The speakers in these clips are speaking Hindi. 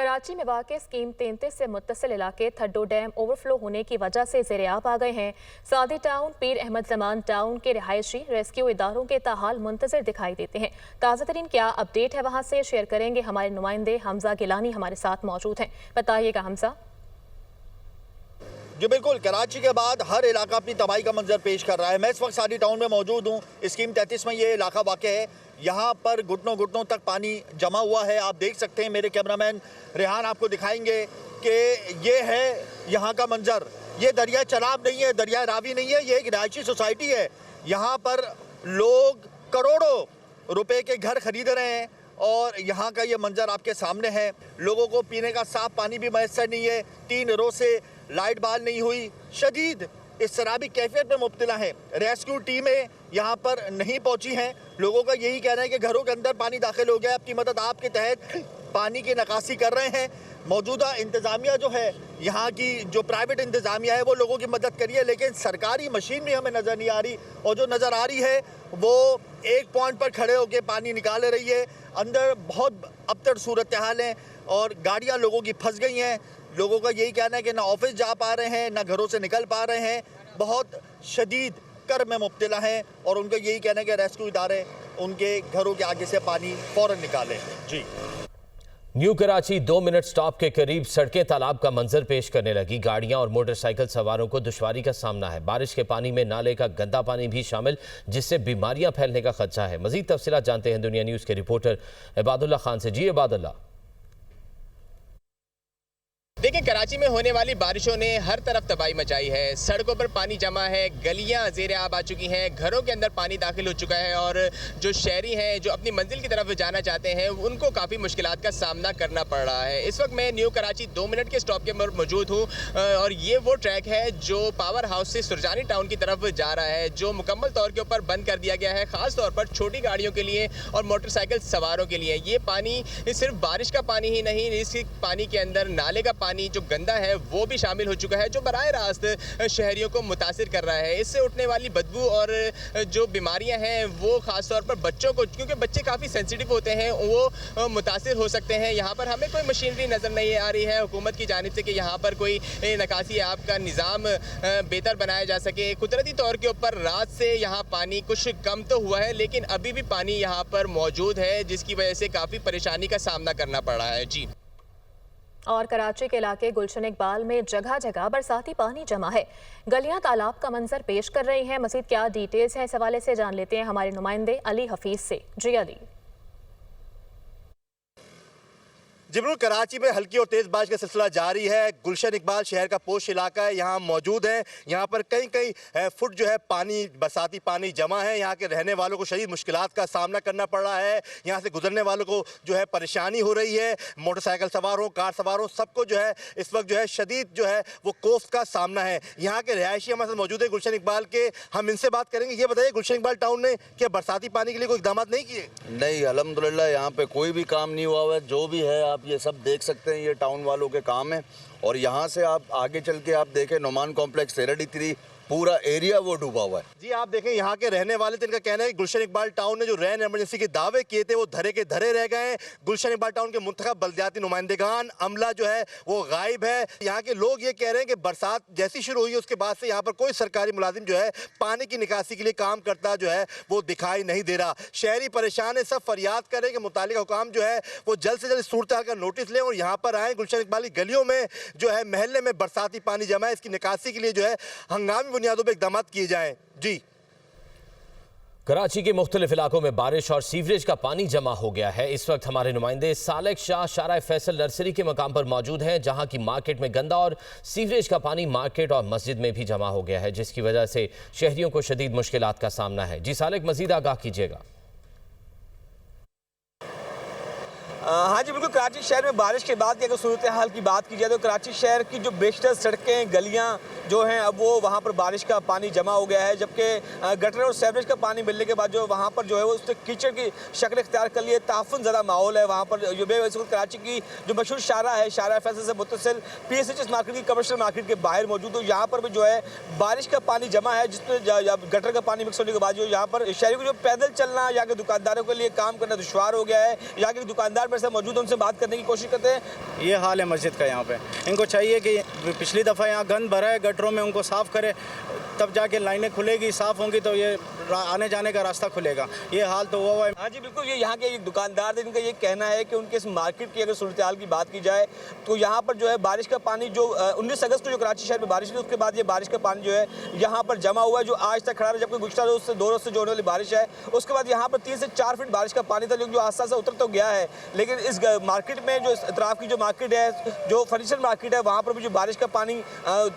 कराची में वाक़ स्कीम 33 से मुत्तसिल इलाके थड्डो डैम ओवरफ्लो होने की वजह से ज़ेर-आब आ गए हैं। सादी टाउन, पीर अहमद ज़मान टाउन के रिहायशी रेस्क्यू इदारों के ताहाल मुंतज़िर दिखाई देते हैं। ताज़ा तरीन क्या अपडेट है वहाँ से शेयर करेंगे हमारे नुमाइंदे हमजा गिलानी हमारे साथ मौजूद हैं। बताइएगा हमजा। जी बिल्कुल, कराची के बाद हर इलाका अपनी तबाही का मंजर पेश कर रहा है। मैं इस वक्त सादी टाउन में मौजूद हूँ। स्कीम 33 में ये इलाका वाक़ है। यहाँ पर घुटनों घुटनों तक पानी जमा हुआ है। आप देख सकते हैं, मेरे कैमरामैन रेहान आपको दिखाएंगे कि ये है यहाँ का मंजर। ये दरिया चनाब नहीं है, दरिया रावी नहीं है, ये एक रिहायशी सोसाइटी है। यहाँ पर लोग करोड़ों रुपए के घर खरीद रहे हैं और यहाँ का ये मंजर आपके सामने है। लोगों को पीने का साफ पानी भी मैसर नहीं है। 3 रोज़ से लाइट बहाल नहीं हुई। शदीद इस शराबी कैफियत में मुब्तला है। रेस्क्यू टीमें यहाँ पर नहीं पहुँची हैं। लोगों का यही कहना है कि घरों के अंदर पानी दाखिल हो गया। आपकी मदद आपके तहत पानी की निकासी कर रहे हैं। मौजूदा इंतज़ामिया जो है, यहाँ की जो प्राइवेट इंतज़ामिया है, वो लोगों की मदद करी है, लेकिन सरकारी मशीन भी हमें नज़र नहीं आ रही। और जो नज़र आ रही है वो एक पॉइंट पर खड़े होकर पानी निकाल रही है। अंदर बहुत अबतर सूरत हाल है और गाड़ियाँ लोगों की फंस गई हैं। लोगों का यही कहना है कि ना ऑफिस जा पा रहे हैं, ना घरों से निकल पा रहे हैं। बहुत शदीद कर्ब में मुब्तला हैं और उनका यही कहना है कि रेस्क्यू इदारे उनके घरों के आगे से पानी फ़ौरन निकालें। जी। न्यू कराची 2 मिनट स्टॉप के करीब सड़कें तालाब का मंजर पेश करने लगी। गाड़ियां और मोटरसाइकिल सवारों को दुश्वारी का सामना है। बारिश के पानी में नाले का गंदा पानी भी शामिल, जिससे बीमारियां फैलने का खदशा है। मजीद तफसीलात जानते हैं दुनिया न्यूज़ के रिपोर्टर इबादुल्ला खान से। जी इबादुल्ला। देखिए, कराची में होने वाली बारिशों ने हर तरफ तबाही मचाई है। सड़कों पर पानी जमा है, गलियां ज़ेर आब आ चुकी हैं, घरों के अंदर पानी दाखिल हो चुका है और जो शहरी हैं जो अपनी मंजिल की तरफ जाना चाहते हैं उनको काफ़ी मुश्किलात का सामना करना पड़ रहा है। इस वक्त मैं न्यू कराची 2 मिनट के स्टॉप के मौजूद हूँ और ये वो ट्रैक है जो पावर हाउस से सुरजानी टाउन की तरफ जा रहा है, जो मुकम्मल तौर के ऊपर बंद कर दिया गया है, ख़ास तौर पर छोटी गाड़ियों के लिए और मोटरसाइकिल सवारों के लिए। ये पानी सिर्फ बारिश का पानी ही नहीं, इस पानी के अंदर नाले का पानी जो गंदा है वो भी शामिल हो चुका है, जो बराह रास्त शहरियों को मुतासिर कर रहा है। इससे उठने वाली बदबू और जो बीमारियां हैं वो ख़ास तौर पर बच्चों को, क्योंकि बच्चे काफ़ी सेंसिटिव होते हैं, वो मुतासिर हो सकते हैं। यहाँ पर हमें कोई मशीनरी नज़र नहीं आ रही है हुकूमत की जानिब से कि यहाँ पर कोई निकासी आब का निज़ाम बेहतर बनाया जा सके। कुदरती तौर के ऊपर रात से यहाँ पानी कुछ कम तो हुआ है, लेकिन अभी भी पानी यहाँ पर मौजूद है, जिसकी वजह से काफ़ी परेशानी का सामना करना पड़ रहा है। जी। और कराची के इलाके गुलशन इकबाल में जगह जगह बरसाती पानी जमा है। गलियां तालाब का मंजर पेश कर रही हैं। मज़ीद क्या डिटेल्स हैं इस हवाले से जान लेते हैं हमारे नुमाइंदे अली हफीज से। जी अली। जिब्रुल, कराची में हल्की और तेज़ बारिश का सिलसिला जारी है। गुलशन इकबाल शहर का पोश इलाका है, यहाँ मौजूद है। यहाँ पर कई फुट जो है पानी, बरसाती पानी जमा है। यहाँ के रहने वालों को शदीद मुश्किलात का सामना करना पड़ रहा है। यहाँ से गुजरने वालों को जो है परेशानी हो रही है। मोटरसाइकिल सवारों, कार सवारों, सबको जो है इस वक्त जो है शदीद जो है वो कोफ का सामना है। यहाँ के रिहायशी हमारे साथ मौजूद है गुलशन इकबाल के, हम इनसे बात करेंगे। ये बताइए, गुलशन इकबाल टाउन ने क्या बरसाती पानी के लिए कोई इक़दाम नहीं किए? नहीं, अल्हम्दुलिल्लाह यहाँ पे कोई भी काम नहीं हुआ हुआ है। जो भी है आप ये सब देख सकते हैं, ये टाउन वालों के काम है। और यहाँ से आप आगे चल के आप देखें, नोमान कॉम्प्लेक्स, सेरेडी 3, पूरा एरिया वो डूबा हुआ है। जी, आप देखें यहाँ के रहने वाले थे, इनका कहना है कि गुलशन इकबाल टाउन ने जो रैन इमरजेंसी के दावे किए थे वो धरे के धरे रह गए हैं। गुलशन इकबाल टाउन के मुंतखब बल्दियाती नुमाइंदगान, अमला जो है वो गायब है। यहाँ के लोग ये कह रहे हैं कि बरसात जैसी शुरू हुई है उसके बाद से यहाँ पर कोई सरकारी मुलाजिम जो है पानी की निकासी के लिए काम करता जो है वो दिखाई नहीं दे रहा। शहरी परेशान है, सब फरियाद करें कि मुतालिका हुकाम जो है वो जल्द से जल्द सूरत हाल का नोटिस लें और यहाँ पर आए। गुलशन इकबाल की गलियों में जो है, महल्ले में बरसाती पानी जमा है, इसकी निकासी के लिए जो है हंगामी बुनियादों पर इक़दाम किए जाएं। जी। कराची के मुख्तलिफ इलाकों में बारिश और सीवरेज का पानी जमा हो गया है। इस वक्त हमारे नुमाइंदे सालेक शाह शारा फैसल नर्सरी के मकाम पर मौजूद हैं, जहां की मार्केट में गंदा और सीवरेज का पानी मार्केट और मस्जिद में भी जमा हो गया है, जिसकी वजह से शहरियों को शदीद मुश्किलात का सामना है। जी सालेक, मजीद आगाह कीजिएगा। हाँ जी बिल्कुल, कराची शहर में बारिश के बाद की अगर सूरत हाल की बात की जाए तो कराची शहर की जो बेशतर सड़कें, गलियाँ जो हैं, अब वो वहाँ पर बारिश का पानी जमा हो गया है। जबकि गटर और सीवरेज का पानी मिलने के बाद जो वहाँ पर जो है वो उसने कीचड़ की शक्ल इख्तियार कर लिए, ताफुन ज़्यादा माहौल है वहाँ पर। जो कराची की जो मशहूर शारा है, शारा फैसल से मुत्तसिल PSHS मार्केट की कमर्शियल मार्केट के बाहर मौजूद हो, यहाँ पर भी जो है बारिश का पानी जमा है, जिसमें गटर का पानी मिक्स होने के बाद जो यहाँ पर शहरी को जो पैदल चलना, यहाँ के दुकानदारों के लिए काम करना दुश्वार हो गया है। यहाँ के दुकानदार मेरे साथ मौजूद है, उनसे बात करने की कोशिश करते हैं। ये हाल है मस्जिद का यहाँ पे। इनको चाहिए कि पिछली दफ़ा यहाँ गंद भरा है, गटरों में उनको साफ़ करे, तब जाके लाइनें खुलेगी, साफ़ होंगी तो ये आने जाने का रास्ता खुलेगा। ये हाल तो हुआ है। हाँ जी बिल्कुल, ये यहाँ के एक दुकानदार थे, इनका ये कहना है कि उनके इस मार्केट की अगर सूरत हाल की बात की जाए तो यहाँ पर जो है बारिश का पानी जो 19 अगस्त को जो कराची शहर में बारिश हुई, उसके बाद ये बारिश का पानी जो है यहाँ पर जमा हुआ है, जो आज तक खड़ा है। जबकि गुज़श्ता रोज़ से 2 रोज़ से जो होने वाली बारिश है, उसके बाद यहाँ पर 3 से 4 फीट बारिश का पानी था, जो आस्ता आस्ता उतर तो गया है। लेकिन इस मार्केट में जो इतराफ़ की जो मार्केट है, जो फर्नीचर मार्केट है, वहाँ पर भी जो बारिश का पानी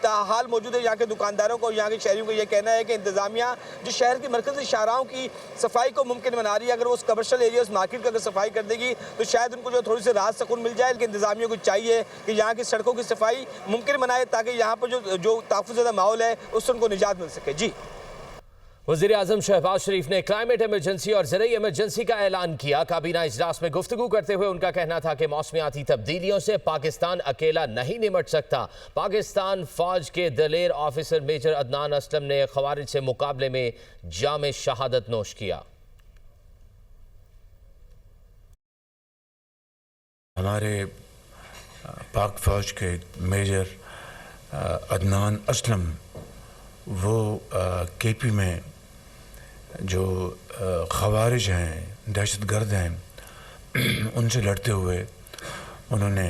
ताहाल मौजूद है। यहाँ के दुकानदारों को, यहाँ के शहरियों को यह कहना है कि इंतज़ामिया जो शहर की मरकज़ी शाहराहों की सफाई को मुमकिन बना रही है, अगर वो उस कमर्शियल एरिया, उस मार्केट की अगर सफाई कर देगी तो शायद उनको जो थोड़ी सी राहत सुकून मिल जाए। लेकिन इंतज़ामिया को चाहिए कि यहाँ की सड़कों की सफाई मुमकिन बनाए ताकि यहाँ पर जो तहफ़्फ़ुज़ माहौल है उससे उनको निजात मिल सके। जी, वज़ीर आज़म शहबाज शरीफ ने क्लाइमेट इमरजेंसी और ज़रई इमरजेंसी का ऐलान किया। काबीना इजलास में गुफ्तगू करते हुए उनका कहना था कि मौसमियाती तब्दीलियों से पाकिस्तान अकेला नहीं निपट सकता। पाकिस्तान फौज के दलेर ऑफिसर मेजर अदनान असलम ने खवारिज से मुकाबले में जाम शहादत नोश किया। हमारे पाक फौज के मेजर अदनान असलम वो केपी में जो खवारिज हैं, दहशतगर्द हैं, उनसे लड़ते हुए उन्होंने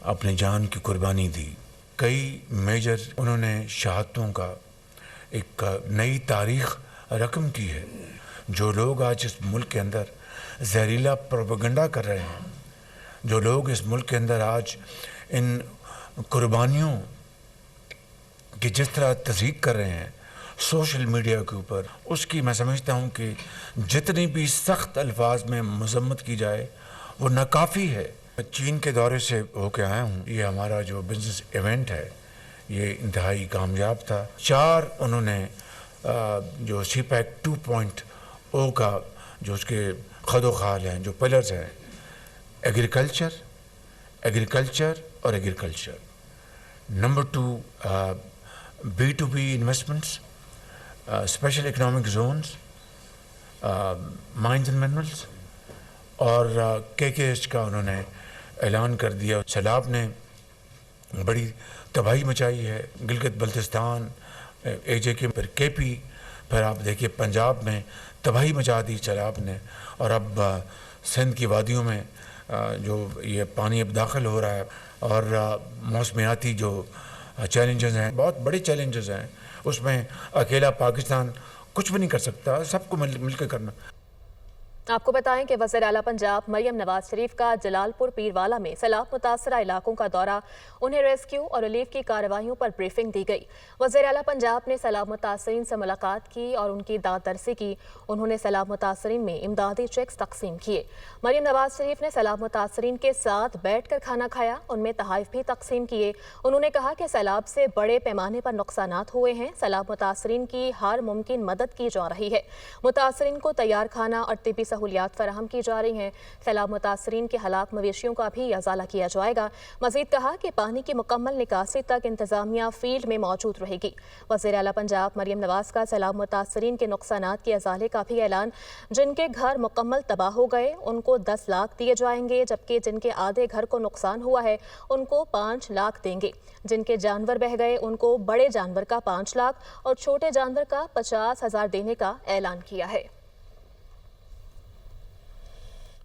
अपनी जान की कुर्बानी दी। कई मेजर उन्होंने शहादतों का एक नई तारीख़ रकम की है। जो लोग आज इस मुल्क के अंदर जहरीला प्रोपेगेंडा कर रहे हैं, जो लोग इस मुल्क के अंदर आज इन कुर्बानियों कि जिस तरह तज़हीक कर रहे हैं सोशल मीडिया के ऊपर, उसकी मैं समझता हूँ कि जितनी भी सख्त अल्फाज में मजम्मत की जाए वो नाकाफ़ी है। चीन के दौरे से होके आया हूँ। ये हमारा जो बिज़नेस इवेंट है ये इंतहाई कामयाब था। 4 उन्होंने जो CPEC 2.0 का जो उसके खदो खाल हैं, जो पिलर्स हैं, एग्रीकल्चर और agriculture. Number 2 B2B investments, special economic zones, mines and minerals और KKH का उन्होंने ऐलान कर दिया। सैलाब ने बड़ी तबाही मचाई है। गिलगित बल्तिस्तान, AJK, फिर KP, फिर आप देखिए पंजाब में तबाही मचा दी सैलाब ने। और अब सिंध की वादियों में जो ये पानी अब दाखिल हो रहा है और मौसमियाती जो चैलेंजेस हैं, बहुत बड़े चैलेंजेस हैं, उसमें अकेला पाकिस्तान कुछ भी नहीं कर सकता, सबको मिलकर करना। आपको बताएं कि वज़ीर आला पंजाब मरियम नवाज शरीफ का जलालपुर पीरवाला में सैलाब मुतासरा इलाकों का दौरा, उन्हें रेस्क्यू और रिलीफ की कार्रवाइयों पर ब्रीफिंग दी गई। वज़ीर आला पंजाब ने सैलाब मुतासरीन से मुलाकात की और उनकी दादरसी की। उन्होंने सैलाब मुतासरीन में इमदादी चेक्स तकसीम किए। मरियम नवाज शरीफ ने सैलाब मुतासरीन के साथ बैठकर खाना खाया, उनमें तहाइफ भी तकसीम किए। उन्होंने कहा कि सैलाब से बड़े पैमाने पर नुकसानात हुए हैं, सैलाब मुतासरीन की हर मुमकिन मदद की जा रही है। मुतासरीन को तैयार खाना और तिब्बी सहूलियात फराहम की जा रही हैं। सैलाब मुतासरीन के हलाक मवेशियों का भी अजाला किया जाएगा। मजीद कहा कि पानी की मुकम्मल निकासी तक इंतजामिया फील्ड में मौजूद रहेगी। वज़ीर आला पंजाब मरियम नवाज का सैलाब मुतासरीन के नुकसानात के अजाले का भी ऐलान। जिनके घर मुकम्मल तबाह हो गए उनको 10 लाख दिए जाएंगे, जबकि जिनके आधे घर को नुकसान हुआ है उनको 5 लाख देंगे। जिनके जानवर बह गए उनको बड़े जानवर का 5 लाख और छोटे जानवर का 50,000 देने का ऐलान किया है।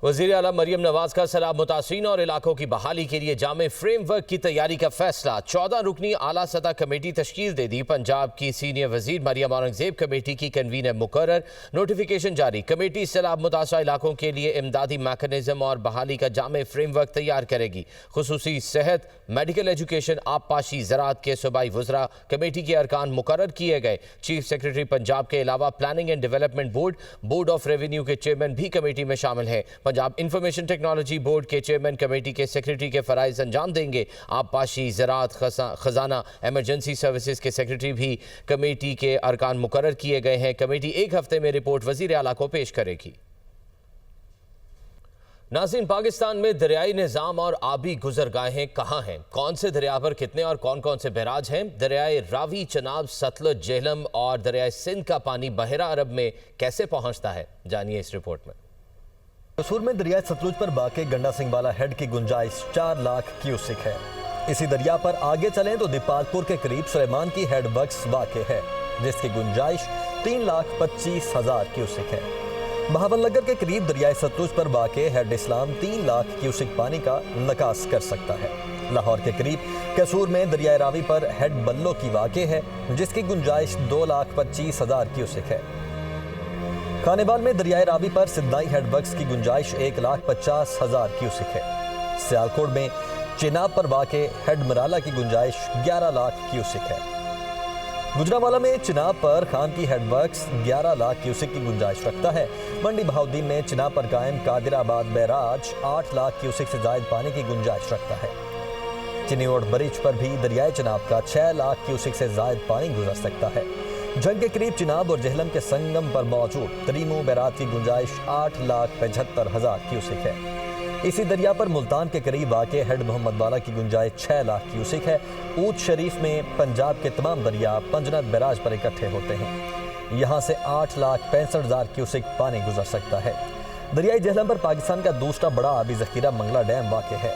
वज़ीर आला मरियम नवाज का सैलाब मुतासरीन और इलाकों की बहाली के लिए जामे फ्रेमवर्क की तैयारी का फैसला। 14 रुकनी आला सतह कमेटी तश्कील दे दी। पंजाब की सीनियर वजीर मरियम औरंगजेब कमेटी की कन्वीनर मुकर्रर, नोटिफिकेशन जारी। कमेटी सैलाब मुतासरा इलाकों के लिए इमदादी मैकेनिज्म और बहाली का जामे फ्रेमवर्क तैयार करेगी। खुसूसी सेहत, मेडिकल एजुकेशन, आबपाशी, ज़राअत के सूबाई वज़रा कमेटी के अरकान मुकर्रर किए गए। चीफ सेक्रेटरी पंजाब के अलावा planning and development board of revenue के चेयरमैन भी कमेटी में शामिल हैं। पंजाब इंफॉर्मेशन टेक्नोलॉजी बोर्ड के चेयरमैन कमेटी के सेक्रेटरी के फराइज अंजाम देंगे। आबपाशी, ज़राअत, खजाना, एमरजेंसी सर्विसेज के सेक्रेटरी भी कमेटी के अरकान मुकर्रर किए गए हैं। कमेटी 1 हफ्ते में रिपोर्ट वज़ीर आला को पेश करेगी। नाज़रीन, पाकिस्तान में दरियाई निज़ाम और आबी गुजरगाहें कहाँ हैं? कौन से दरिया पर कितने और कौन कौन से बहराज हैं? दरियाए रावी, चनाब, सतलुज, जेहलम और दरियाए सिंध का पानी बहरा अरब में कैसे पहुँचता है? जानिए इस रिपोर्ट में। कसूर में दरिया सतलुज पर वाक़े गंडा सिंह वाला हेड की गुंजाइश 4 लाख क्यूसिक है। इसी दरिया पर आगे चलें तो दीपालपुर के करीब सुलेमान की हेड वर्क्स वाक़े है, जिसकी गुंजाइश 3,25,000 क्यूसिक है। बहावलनगर के करीब दरिया सतलुज पर वाक़े हेड इस्लाम 3 लाख क्यूसिक पानी का निकास कर सकता है। लाहौर के करीब कसूर में दरिया रावी पर हेड बल्लो की वाक़े है, जिसकी गुंजाइश 2,25,000 क्यूसिक है। खानेवाल में दरिया रावी पर सिद्धाई हेड वर्क्स की गुंजाइश 1,50,000 क्यूसिक है। सियालकोट में चिनाब पर वाक़े हेड मराला की गुंजाइश 11 लाख क्यूसिक है। गुजरावाला में चिनाब पर खान की हेड वर्क्स 11 लाख क्यूसिक की गुंजाइश रखता है। मंडी बहाउद्दीन में चिनाब पर कायम कादिराबाद बैराज 8 लाख क्यूसिक से ज़ायद पानी की गुंजाइश रखता है। चिन्नीओड बरीज पर भी दरियाए चिनाब का 6 लाख क्यूसिक से ज़ायद पानी गुजर सकता है। जंग के करीब चिनाब और जहलम के संगम पर मौजूद तरीमो बैराज की गुंजाइश 8,75,000 क्यूसिक है। इसी दरिया पर मुल्तान के करीब वाक़े हेड मोहम्मद वाला की गुंजाइश 6 लाख क्यूसिक है। ऊद शरीफ में पंजाब के तमाम दरिया पंजनत बैराज पर इकट्ठे होते हैं। यहाँ से 8,65,000 क्यूसिक पानी गुजर सकता है। दरियाई जहलम पर पाकिस्तान का दूसरा बड़ा आबी ज़ख़ीरा मंगला डैम वाक़ है।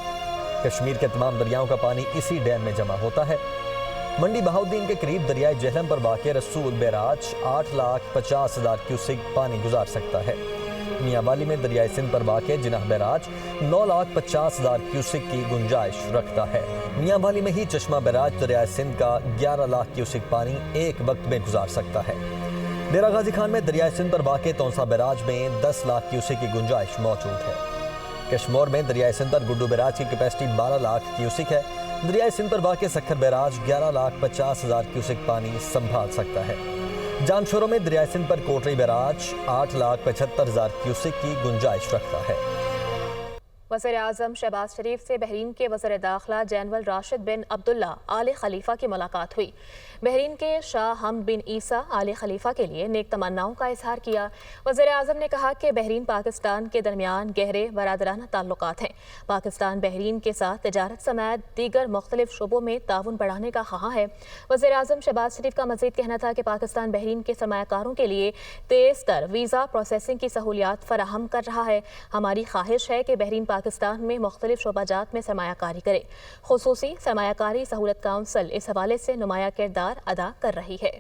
कश्मीर के तमाम दरियाओं का पानी इसी डैम में जमा होता है। मंडी बहाउद्दीन के करीब दरियाई जहलम पर वाक़ रसूल बैराज 8,50,000 क्यूसिक पानी गुजार सकता है। मियांवाली में दरियाई सिंध पर वाक़ जिनाह बैराज 9,50,000 क्यूसिक की गुंजाइश रखता है। मियांवाली में ही चश्मा बैराज दरियाई सिंध का 11 लाख क्यूसिक पानी एक वक्त में गुजार सकता है। डेरा गाजी खान में दरियाई सिंध पर वाक़ तौसा बैराज में 10 लाख क्यूसिक की गुंजाइश मौजूद है। कश्मीर में दरियाई सिंध पर गुड्डू बैराज की कैपेसिटी 12 लाख क्यूसिक है। दरियाई सिंध पर वाक़ सखर बैराज 11,50,000 क्यूसिक पानी संभाल सकता है। जानशोरों में दरियाई सिंध पर कोटरी बैराज 8,75,000 क्यूसिक की गुंजाइश रखता है। वज़ीर आज़म शहबाज शरीफ से बहरीन के वज़ीर दाखिला जनरल राशिद बिन अब्दुल्ला आले खलीफा की मुलाकात हुई। बहरीन के शाह हमद बिन ईसा आले खलीफा के लिए नेक तमन्नाओं का इजहार किया। वज़ीर आज़म ने कहा कि बहरीन पाकिस्तान के दरमियान गहरे बरादराना ताल्लुकात हैं। पाकिस्तान बहरीन के साथ तिजारत समेत दीगर मुख्तलिफ शोबों में ताउन बढ़ाने का ख़्वाह है। वज़ीर आज़म शहबाज शरीफ का मज़ीद कहना था कि पाकिस्तान बहरीन के सरमायाकारों के लिए तेज़ तर वीज़ा प्रोसेसिंग की सहूलियात फराहम कर रहा है। हमारी ख्वाहिश है कि बहरीन पाकिस्तान में मुख्तलिफ शोबाजात में सरमायाकारी करे। खुसूसी सरमायाकारी सहूलत काउंसिल इस हवाले से नुमाया किरदार अदा कर रही है।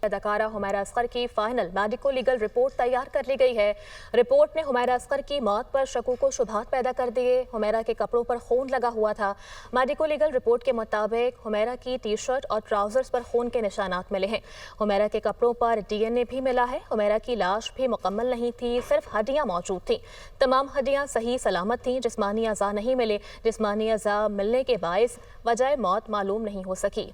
अदाकारा हुमैरा असगर की फाइनल मेडिको लीगल रिपोर्ट तैयार कर ली गई है। रिपोर्ट ने हुमैरा असगर की मौत पर शकूक व शुबहात पैदा कर दिए। हुमैरा के कपड़ों पर खून लगा हुआ था। मेडिको लीगल रिपोर्ट के मुताबिक हुमैरा की टी शर्ट और ट्राउजर्स पर खून के निशानात मिले हैं। हुमैरा के कपड़ों पर DNA भी मिला है। हुमैरा की लाश भी मुकम्मल नहीं थी, सिर्फ हड्डियाँ मौजूद थीं। तमाम हड्डियाँ सही सलामत थीं। जिस्मानी अज़ा नहीं मिले। जिस्मानी अज़ा मिलने के बायस वजह मौत मालूम नहीं हो सकी।